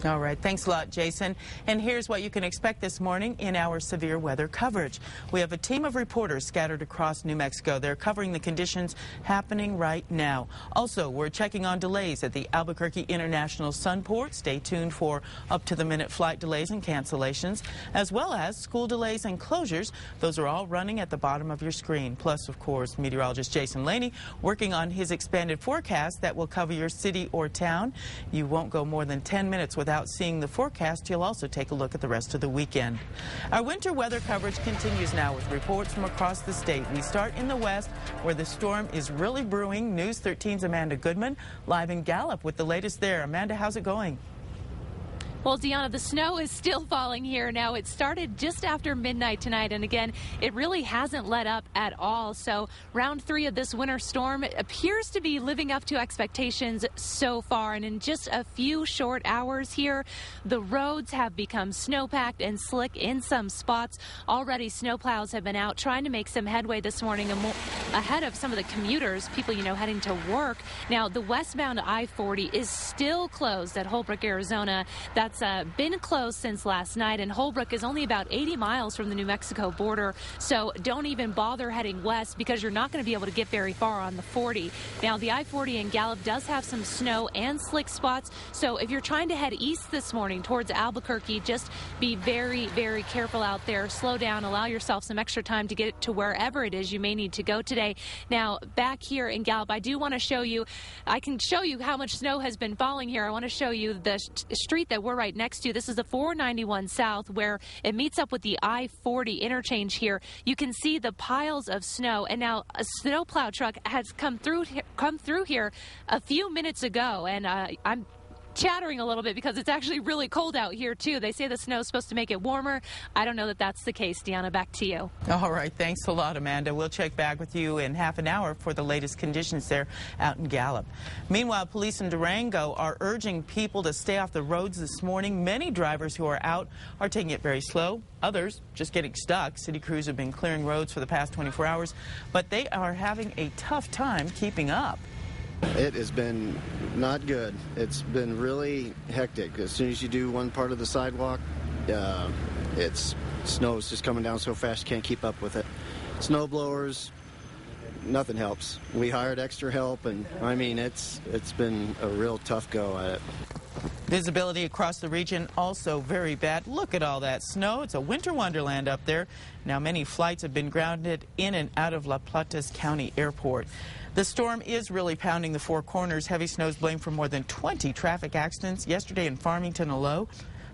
All right, thanks a lot, Jason. And here's what you can expect this morning in our severe weather coverage. We have a team of reporters scattered across New Mexico. They're covering the conditions happening right now. Also, we're checking on delays at the Albuquerque International Sunport. Stay tuned for up-to-the-minute flight delays and cancellations, as well as school delays and closures. Those are all running at the bottom of your screen. Plus, of course, meteorologist Jason Laney working on his expanded forecast that will cover your city or town. You won't go more than 10 minutes without seeing the forecast. You'll also take a look at the rest of the weekend. Our winter weather coverage continues now with reports from across the state. We start in the west, where the storm is really brewing. News 13's Amanda Goodman live in Gallup with the latest there. Amanda, how's it going? Well, Deanna, the snow is still falling here now. It started just after midnight tonight, and again, it really hasn't let up at all. So round 3 of this winter storm appears to be living up to expectations so far. And in just a few short hours here, the roads have become snow-packed and slick in some spots. Already, snowplows have been out trying to make some headway this morning ahead of some of the commuters, people, heading to work. Now, the westbound I-40 is still closed at Holbrook, Arizona. That's been closed since last night, and Holbrook is only about 80 miles from the New Mexico border, so don't even bother heading west because you're not going to be able to get very far on the 40. Now, the I-40 in Gallup does have some snow and slick spots, so if you're trying to head east this morning towards Albuquerque, just be very, very careful out there. Slow down, allow yourself some extra time to get to wherever it is you may need to go today. Now, back here in Gallup, I do want to show you, I can show you how much snow has been falling here. I want to show you the street that we're right next to. This is the 491 South, where it meets up with the I-40 interchange here. You can see the piles of snow, and now a snowplow truck has come through here a few minutes ago, and I'm chattering a little bit because it's actually really cold out here too. They say the snow is supposed to make it warmer. I don't know that that's the case. Deanna, back to you. All right, thanks a lot, Amanda. We'll check back with you in half an hour for the latest conditions there out in Gallup. Meanwhile, police in Durango are urging people to stay off the roads this morning. Many drivers who are out are taking it very slow. Others just getting stuck. City crews have been clearing roads for the past 24 hours, but they are having a tough time keeping up. It has been not good. It's been really hectic. As soon as you do one part of the sidewalk, snow's just coming down so fast you can't keep up with it. Snow blowers, nothing helps. We hired extra help, and I mean, it's been a real tough go at it. Visibility across the region also very bad. Look at all that snow. It's a winter wonderland up there. Now, many flights have been grounded in and out of La Plata's County Airport. The storm is really pounding the Four Corners. Heavy snows blamed for more than 20 traffic accidents yesterday in Farmington alone.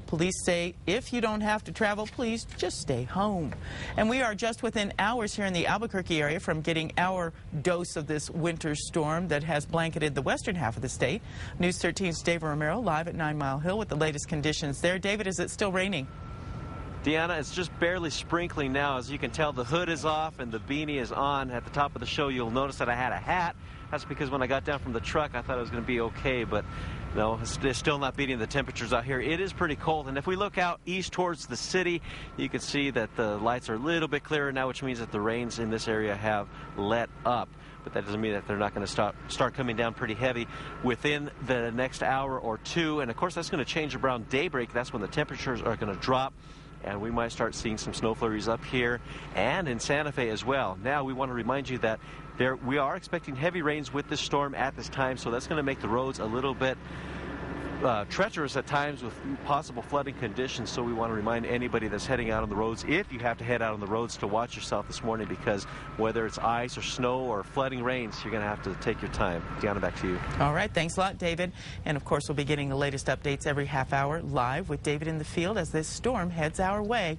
Police say if you don't have to travel, please just stay home. And we are just within hours here in the Albuquerque area from getting our dose of this winter storm that has blanketed the western half of the state. News 13's David Romero live at 9 Mile Hill with the latest conditions there. David, is it still raining? Deanna, it's just barely sprinkling now. As you can tell, the hood is off and the beanie is on. At the top of the show, you'll notice that I had a hat. That's because when I got down from the truck, I thought it was going to be okay, but no, it's still not beating the temperatures out here. It is pretty cold, and if we look out east towards the city, you can see that the lights are a little bit clearer now, which means that the rains in this area have let up. But that doesn't mean that they're not going to start coming down pretty heavy within the next hour or two. And, of course, that's going to change around daybreak. That's when the temperatures are going to drop, and we might start seeing some snow flurries up here and in Santa Fe as well. Now, we want to remind you that we are expecting heavy rains with this storm at this time, so that's going to make the roads a little bit treacherous at times with possible flooding conditions. So we want to remind anybody that's heading out on the roads, if you have to head out on the roads, to watch yourself this morning, because whether it's ice or snow or flooding rains, you're going to have to take your time. Deanna, back to you. All right, thanks a lot, David. And of course, we'll be getting the latest updates every half hour live with David in the field as this storm heads our way.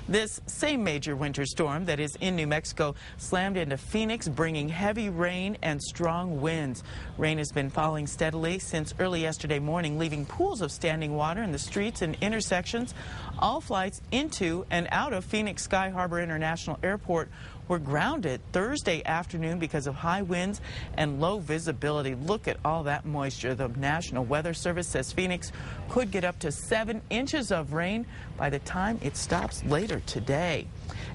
This same major winter storm that is in New Mexico slammed into Phoenix, bringing heavy rain and strong winds. Rain has been falling steadily since early yesterday morning, leaving pools of standing water in the streets and intersections. All flights into and out of Phoenix Sky Harbor International Airport were grounded Thursday afternoon because of high winds and low visibility. Look at all that moisture. The National Weather Service says Phoenix could get up to 7 inches of rain by the time it stops later today.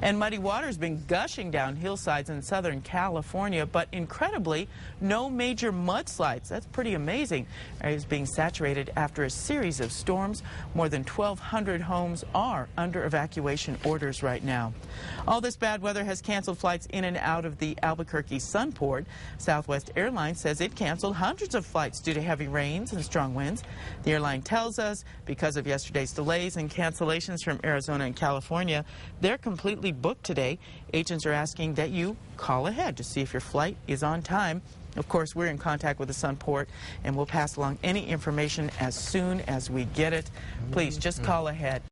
And muddy water has been gushing down hillsides in Southern California, but incredibly, no major mudslides. That's pretty amazing. It's being saturated after a series of storms. More than 1,200 homes are under evacuation orders right now. All this bad weather has canceled flights in and out of the Albuquerque Sunport. Southwest Airlines says it canceled hundreds of flights due to heavy rains and strong winds. The airline tells us because of yesterday's delays and cancellations from Arizona and California, they're completely booked today. Agents are asking that you call ahead to see if your flight is on time. Of course, we're in contact with the Sunport, and we'll pass along any information as soon as we get it. Please just call ahead.